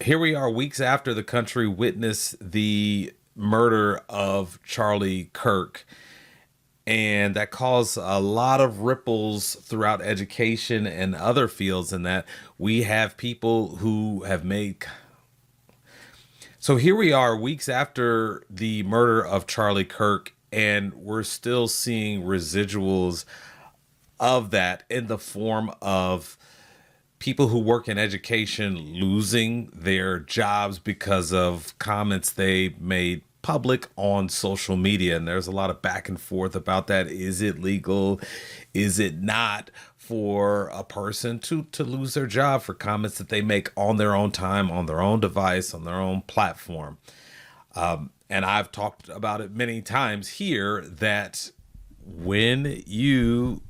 Here we are, weeks after the country witnessed the murder of Charlie Kirk, and that caused a lot of ripples throughout education and other fields. In that we have people who have made. So here we are, weeks after the murder of Charlie Kirk, and we're still seeing residuals of that in the form of people who work in education losing their jobs because of comments they made public on social media. And there's a lot of back and forth about that. Is it legal? Is it not for a person to lose their job for comments that they make on their own time, on their own device, on their own platform? And I've talked about it many times here that when you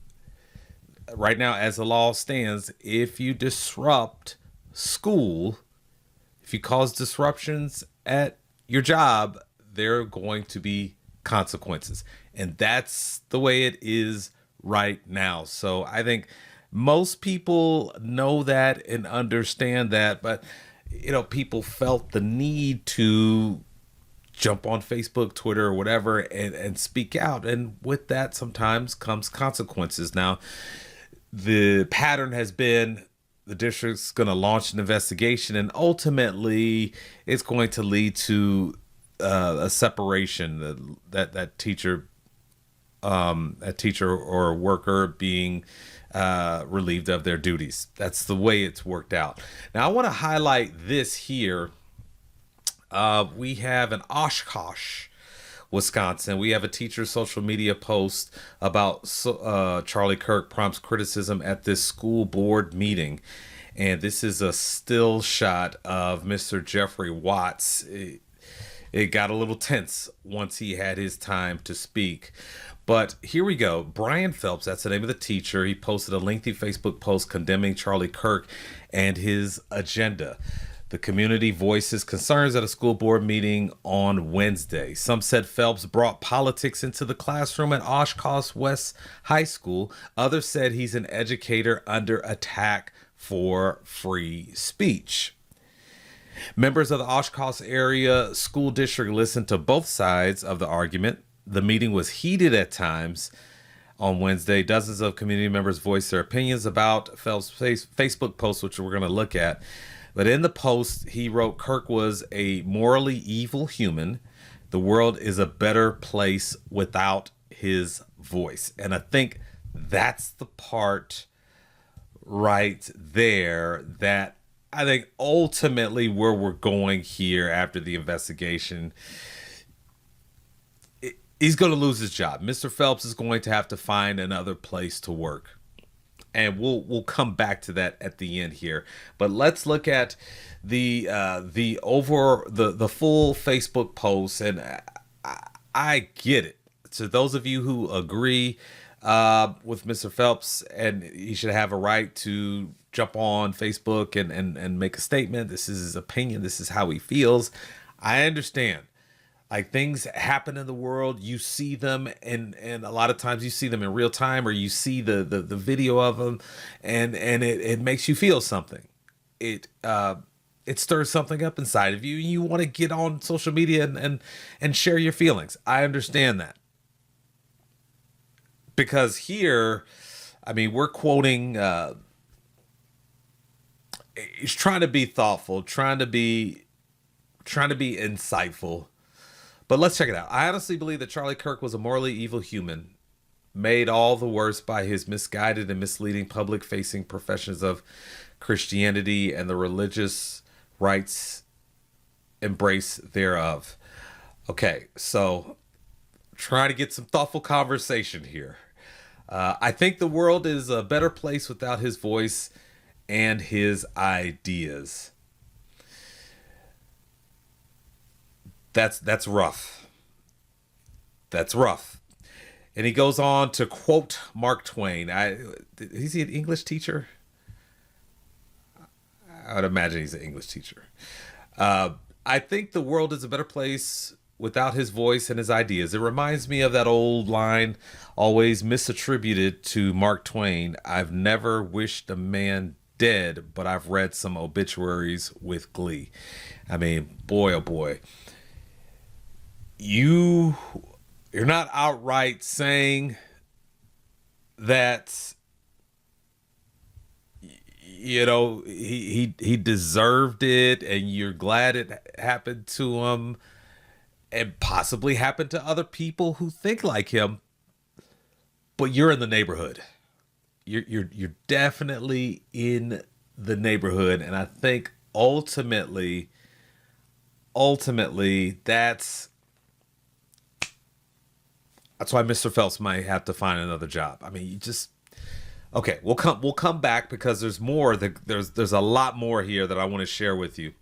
right now, as the law stands, if you disrupt school, if you cause disruptions at your job, there are going to be consequences. And that's the way it is right now. So I think most people know that and understand that, but people felt the need to jump on Facebook, Twitter, or whatever, and speak out. And with that sometimes comes consequences. Now, the pattern has been the district's going to launch an investigation, and ultimately it's going to lead to a separation, that teacher or worker being relieved of their duties. That's the way it's worked out. Now I want to highlight this here. We have in Oshkosh, Wisconsin, we have a teacher's social media post about Charlie Kirk prompts criticism at this school board meeting. And this is a still shot of Mr. Jeffrey Watts. It got a little tense once he had his time to speak. But here we go. Brian Phelps, that's the name of the teacher. He posted a lengthy Facebook post condemning Charlie Kirk and his agenda. The community voices concerns at a school board meeting on Wednesday. Some said Phelps brought politics into the classroom at Oshkosh West High School. Others said he's an educator under attack for free speech. Members of the Oshkosh area school district listened to both sides of the argument. The meeting was heated at times. On Wednesday, dozens of community members voiced their opinions about Phelps' Facebook post, which we're going to look at. But in the post, he wrote, Kirk was a morally evil human. The world is a better place without his voice. And I think that's the part right there that I think ultimately where we're going here after the investigation. He's going to lose his job. Mr. Phelps is going to have to find another place to work. And we'll come back to that at the end here. But let's look at the full Facebook post, and I get it. To those of you who agree with Mr. Phelps, and he should have a right to jump on Facebook and make a statement. This is his opinion. This is how he feels. I understand. Like, things happen in the world, you see them, and a lot of times you see them in real time, or you see the video of them, and it makes you feel something. It stirs something up inside of you. You want to get on social media and share your feelings. I understand that. Because here, I mean, we're quoting, he's trying to be thoughtful, trying to be insightful. But let's check it out. I honestly believe that Charlie Kirk was a morally evil human, made all the worse by his misguided and misleading public-facing professions of Christianity and the religious rights embrace thereof. Okay, so trying to get some thoughtful conversation here. I think the world is a better place without his voice and his ideas. That's rough. That's rough. And he goes on to quote Mark Twain. Is he an English teacher? I would imagine he's an English teacher. I think the world is a better place without his voice and his ideas. It reminds me of that old line, always misattributed to Mark Twain. I've never wished a man dead, but I've read some obituaries with glee. I mean, boy, oh boy. You you're not outright saying that he deserved it and you're glad it happened to him and possibly happened to other people who think like him, but you're in the neighborhood. You're definitely in the neighborhood, and I think ultimately that's why Mr. Phelps might have to find another job. I mean, you just okay. We'll come back because there's more. There's a lot more here that I want to share with you.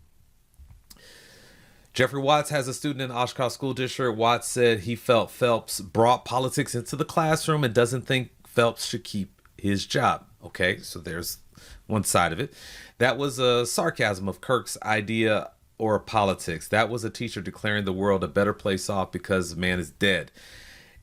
Jeffrey Watts has a student in Oshkosh School District. Watts said he felt Phelps brought politics into the classroom and doesn't think Phelps should keep his job. Okay, so there's one side of it. That was a sarcasm of Kirk's idea or politics. That was a teacher declaring the world a better place off because the man is dead.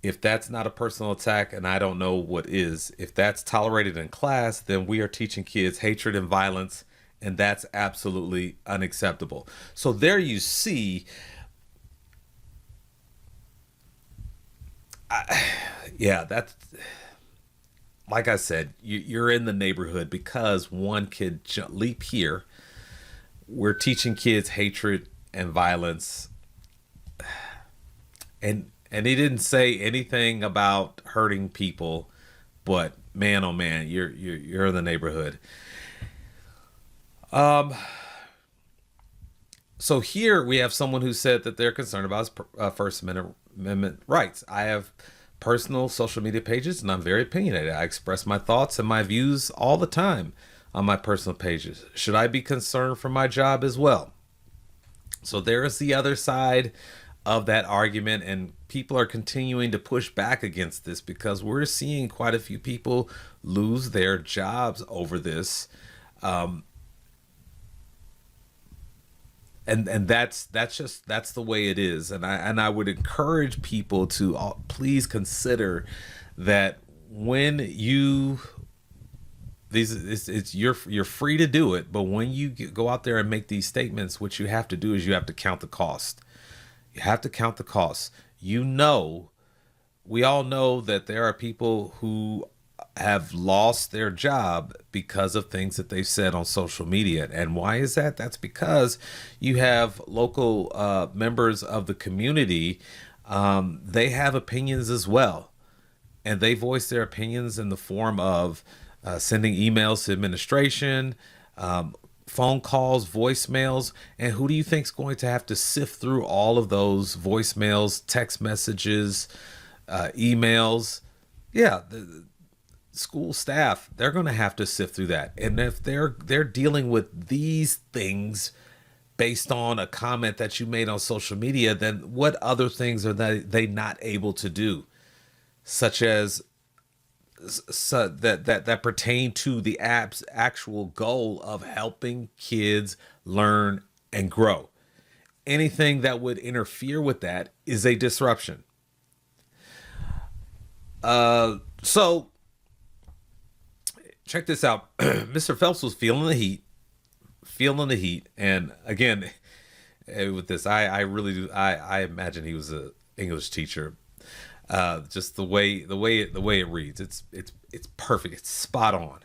If that's not a personal attack, and I don't know what is, if that's tolerated in class, then we are teaching kids hatred and violence, and that's absolutely unacceptable. So there you see, that's like I said, you're in the neighborhood because one kid leap here. We're teaching kids hatred and violence, and he didn't say anything about hurting people, but man, oh man, you're in the neighborhood. So here we have someone who said that they're concerned about his First Amendment rights. I have personal social media pages and I'm very opinionated. I express my thoughts and my views all the time on my personal pages. Should I be concerned for my job as well? So there is the other side of that argument, and people are continuing to push back against this because we're seeing quite a few people lose their jobs over this. And that's the way it is, and I would encourage people to please consider that when you're free to do it, but when you go out there and make these statements, what you have to do is you have to count the cost. You have to count the costs. We all know that there are people who have lost their job because of things that they've said on social media. And why is that? That's because you have local members of the community. They have opinions as well. And they voice their opinions in the form of sending emails to administration, phone calls, voicemails, and who do you think is going to have to sift through all of those voicemails, text messages, emails? Yeah, the school staff, they're going to have to sift through that. And if they're dealing with these things based on a comment that you made on social media, then what other things are they not able to do, such as that pertain to the app's actual goal of helping kids learn and grow? Anything that would interfere with that is a disruption. So check this out. Mr. Phelps was feeling the heat. And again, with this, I really do. I imagine he was an English teacher. Just the way it reads, it's perfect. It's spot on.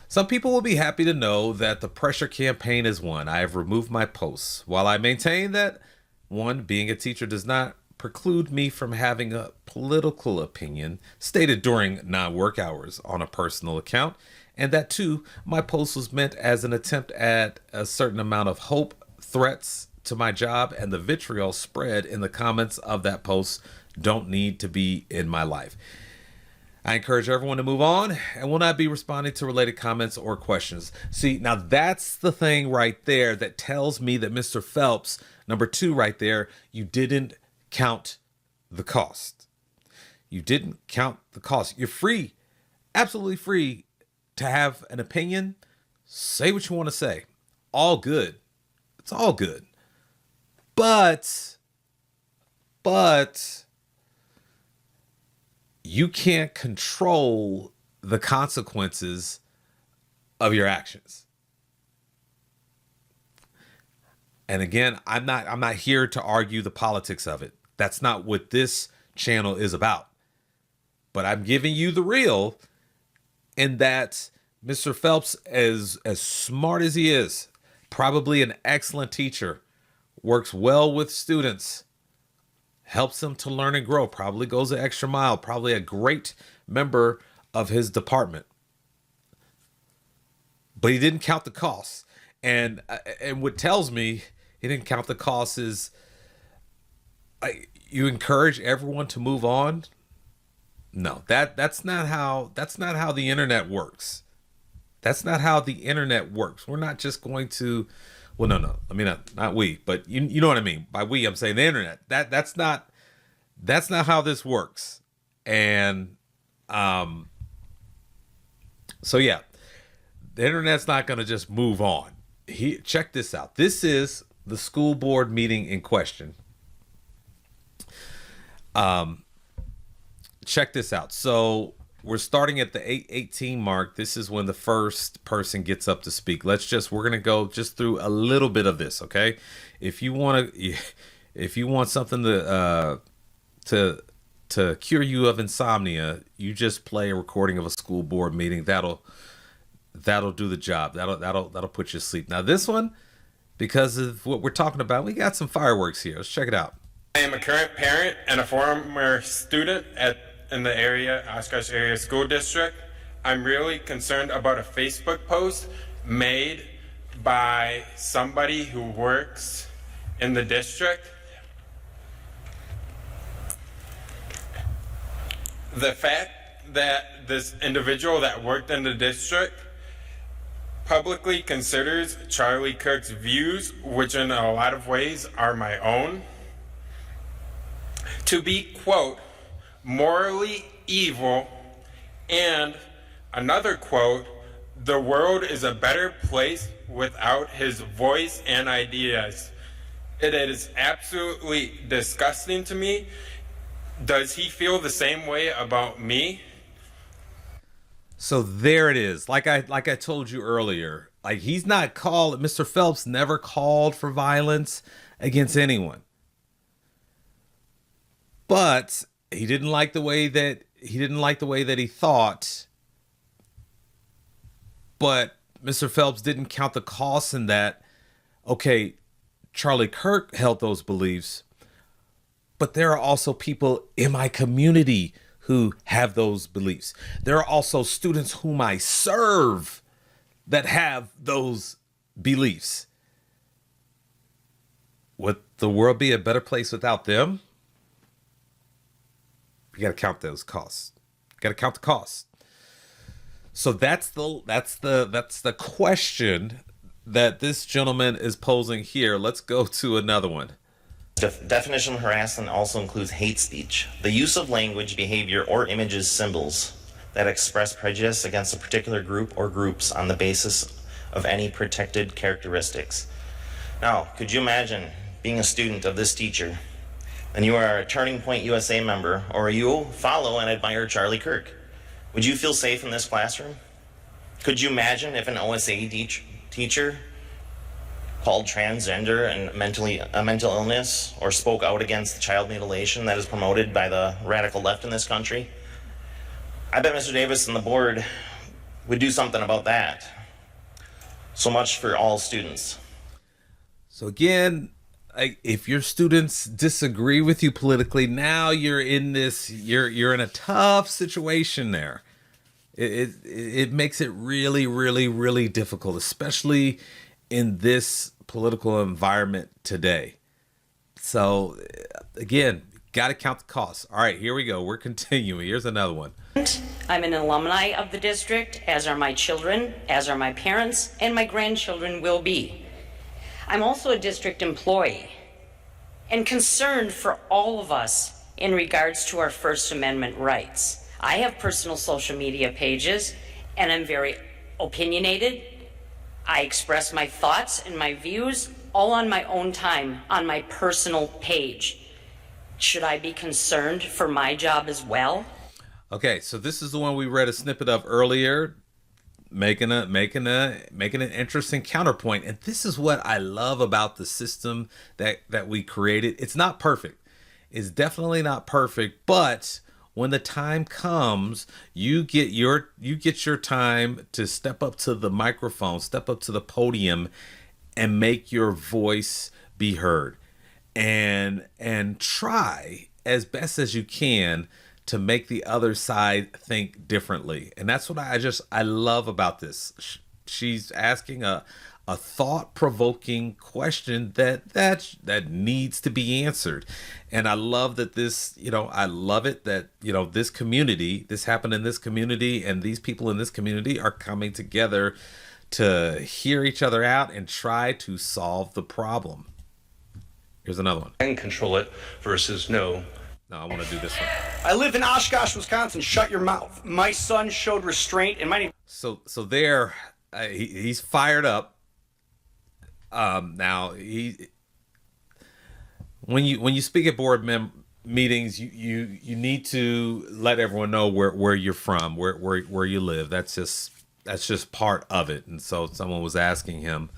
Some people will be happy to know that the pressure campaign is won. I have removed my posts. While I maintain that, one, being a teacher does not preclude me from having a political opinion stated during non-work hours on a personal account, and that two, my post was meant as an attempt at a certain amount of hope, threats to my job, and the vitriol spread in the comments of that post don't need to be in my life. I encourage everyone to move on and will not be responding to related comments or questions. See, now that's the thing right there that tells me that Mr. Phelps, number two right there, you didn't count the cost. You didn't count the cost. You're free, absolutely free to have an opinion. Say what you want to say. All good. It's all good. But you can't control the consequences of your actions. And again, I'm not here to argue the politics of it. That's not what this channel is about. But I'm giving you the real, in that Mr. Phelps, as smart as he is, probably an excellent teacher, works well with students, helps them to learn and grow, probably goes the extra mile, probably a great member of his department. But he didn't count the costs. And what tells me he didn't count the costs is, you encourage everyone to move on. No, that's not how the internet works. That's not how the internet works. We're not just going to, well, no. I mean, not we, but you know what I mean. By we, I'm saying the internet. That's not how this works. And so yeah, the internet's not going to just move on. Check this out. This is the school board meeting in question. Check this out. So we're starting at the 8:18 mark. This is when the first person gets up to speak. We're going to go just through a little bit of this, okay? If you want something to cure you of insomnia, you just play a recording of a school board meeting. That'll do the job. That'll put you to sleep. Now this one, because of what we're talking about, we got some fireworks here. Let's check it out. I am a current parent and a former student in the Oshkosh area school district. I'm really concerned about a Facebook post made by somebody who works in the district. The fact that this individual that worked in the district publicly considers Charlie Kirk's views, which in a lot of ways are my own, to be, quote, morally evil, and another quote, the world is a better place without his voice and ideas. It is absolutely disgusting to me. Does he feel the same way about me? So there it is. Like I told you earlier, like he's not called, Mr. Phelps never called for violence against anyone. But he didn't like the way that he thought. But Mr. Phelps didn't count the costs in that. Okay, Charlie Kirk held those beliefs, but there are also people in my community who have those beliefs. There are also students whom I serve that have those beliefs. Would the world be a better place without them? You got to count those costs. Got to count the costs. So that's the question that this gentleman is posing here. Let's go to another one. Definition of harassment also includes hate speech, the use of language, behavior, or images, symbols that express prejudice against a particular group or groups on the basis of any protected characteristics. Now, could you imagine being a student of this teacher, and you are a Turning Point USA member, or you follow and admire Charlie Kirk? Would you feel safe in this classroom? Could you imagine if an OSA teacher called transgender and a mental illness, or spoke out against child mutilation that is promoted by the radical left in this country? I bet Mr. Davis and the board would do something about that. So much for all students. So again, if your students disagree with you politically, now you're in a tough situation there. It makes it really, really, really difficult, especially in this political environment today. So again, got to count the costs. All right, here we go. We're continuing. Here's another one. I'm an alumni of the district, as are my children, as are my parents, and my grandchildren will be. I'm also a district employee and concerned for all of us in regards to our First Amendment rights. I have personal social media pages, and I'm very opinionated. I express my thoughts and my views all on my own time on my personal page. Should I be concerned for my job as well? Okay, so this is the one we read a snippet of earlier. making an interesting counterpoint. And this is what I love about the system that we created. It's not perfect. It's definitely not perfect, but when the time comes, you get your time to step up to the microphone, step up to the podium, and make your voice be heard, and try as best as you can to make the other side think differently. And that's what I love about this. She's asking a thought-provoking question that needs to be answered. And I love that I love it that, this happened in this community, and these people in this community are coming together to hear each other out and try to solve the problem. Here's another one. And control it versus no. No, I want to do this one. I live in Oshkosh, Wisconsin. Shut your mouth. My son showed restraint, and my name. So there, he's fired up. Now when you speak at board meetings, you need to let everyone know where you're from, where you live. That's just part of it. And so someone was asking him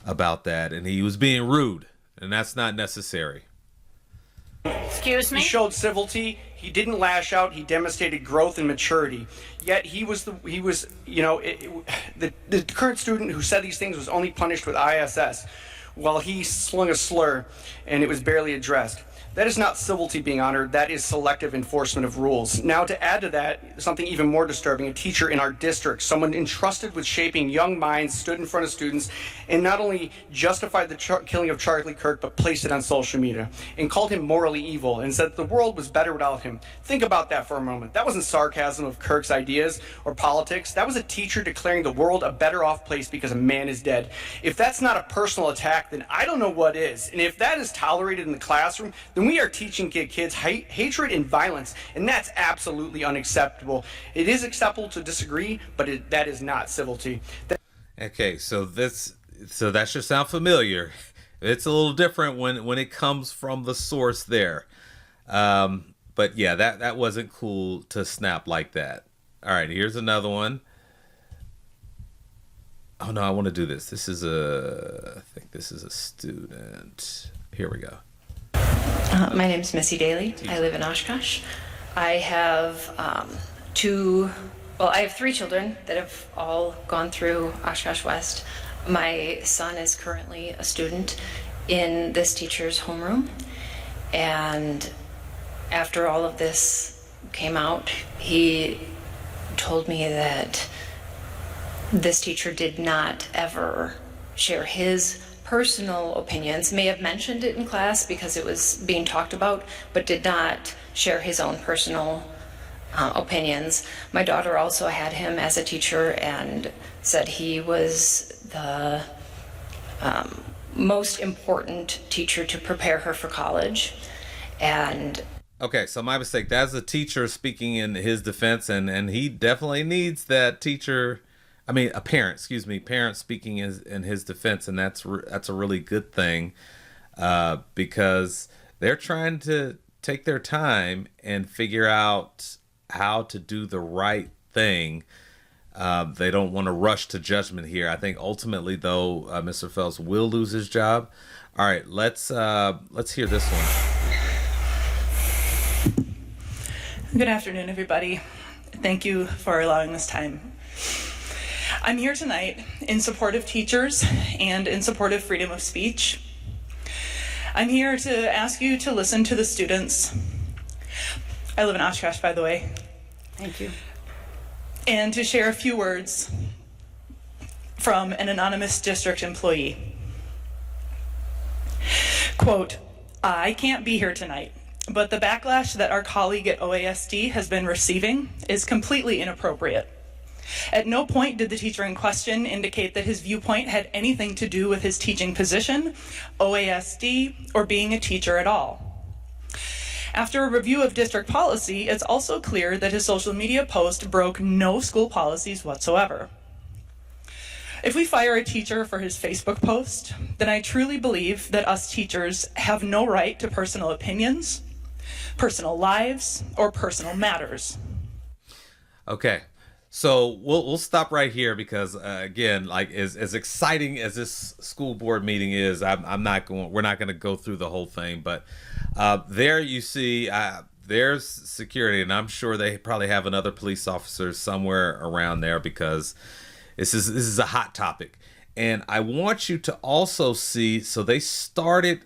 about that, and he was being rude, and that's not necessary. Excuse me? He showed civility. He didn't lash out. He demonstrated growth and maturity. Yet the current student who said these things was only punished with ISS, while he slung a slur, and it was barely addressed. That is not civility being honored. That is selective enforcement of rules. Now, to add to that, something even more disturbing, a teacher in our district, someone entrusted with shaping young minds, stood in front of students and not only justified the killing of Charlie Kirk, but placed it on social media and called him morally evil and said the world was better without him. Think about that for a moment. That wasn't sarcasm of Kirk's ideas or politics. That was a teacher declaring the world a better off place because a man is dead. If that's not a personal attack, then I don't know what is. And if that is tolerated in the classroom, then we are teaching kids hatred and violence, and that's absolutely unacceptable. It is acceptable to disagree, but that is not civility. Okay, so that should sound familiar. It's a little different when it comes from the source there. But yeah, that wasn't cool to snap like that. All right, here's another one. Oh no, I want to do this. I think this is a student. Here we go. My name is Missy Daly. I live in Oshkosh. I have I have 3 children that have all gone through Oshkosh West. My son is currently a student in this teacher's homeroom. And after all of this came out, he told me that this teacher did not ever share his personal opinions, may have mentioned it in class because it was being talked about, but did not share his own personal opinions. My daughter also had him as a teacher and said he was the most important teacher to prepare her for college. And okay, so my mistake. That's a teacher speaking in his defense, and he definitely needs that teacher. I mean, a parent speaking in his defense, and that's a really good thing, because they're trying to take their time and figure out how to do the right thing. They don't want to rush to judgment here. I think ultimately, though, Mr. Phelps will lose his job. All right, let's hear this one. Good afternoon, everybody. Thank you for allowing this time. I'm here tonight in support of teachers and in support of freedom of speech. I'm here to ask you to listen to the students. I live in Oshkosh, by the way. thank you. And to share a few words from an anonymous district employee. Quote, I can't be here tonight, but the backlash that our colleague at OASD has been receiving is completely inappropriate. At no point did the teacher in question indicate that his viewpoint had anything to do with his teaching position, OASD, or being a teacher at all. After a review of district policy, it's also clear that his social media post broke no school policies whatsoever. If we fire a teacher for his Facebook post, then I truly believe that us teachers have no right to personal opinions, personal lives, or personal matters. Okay. So we'll stop right here because again, like as exciting as this school board meeting is, we're not going to go through the whole thing, but there you see there's security, and I'm sure they probably have another police officer somewhere around there because this is a hot topic. And I want you to also see, so they started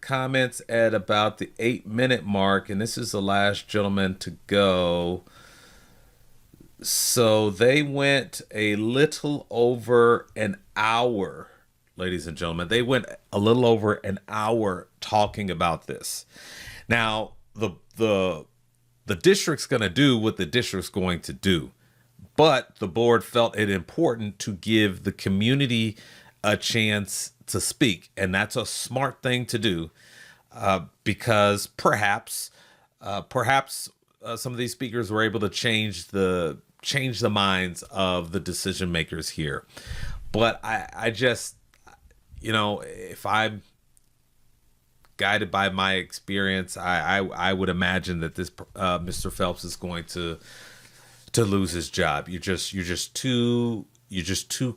comments at about the 8-minute mark, and this is the last gentleman to go. So they went a little over an hour, ladies and gentlemen. They went a little over an hour talking about this. Now, the district's going to do what the district's going to do, but the board felt it important to give the community a chance to speak, and that's a smart thing to do because perhaps some of these speakers were able to change the minds of the decision makers here. But I just, if I'm guided by my experience, I would imagine that this Mr. Phelps is going to lose his job. You're just too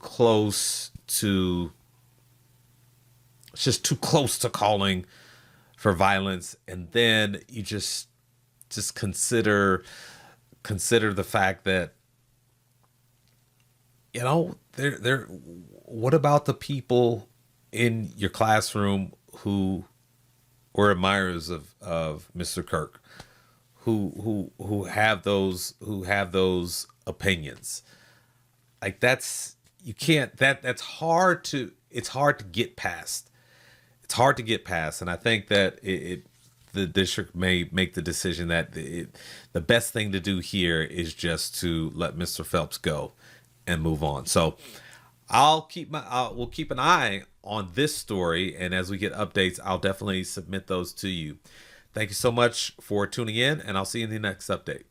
close to. It's just too close to calling for violence, and then you just consider the fact that there. What about the people in your classroom who were admirers of Mr. Kirk, who have those opinions? Like that's hard to get past. It's hard to get past, and I think that the district may make the decision that the best thing to do here is just to let Mr. Phelps go and move on. So we'll keep an eye on this story, and as we get updates, I'll definitely submit those to you. Thank you so much for tuning in, and I'll see you in the next update.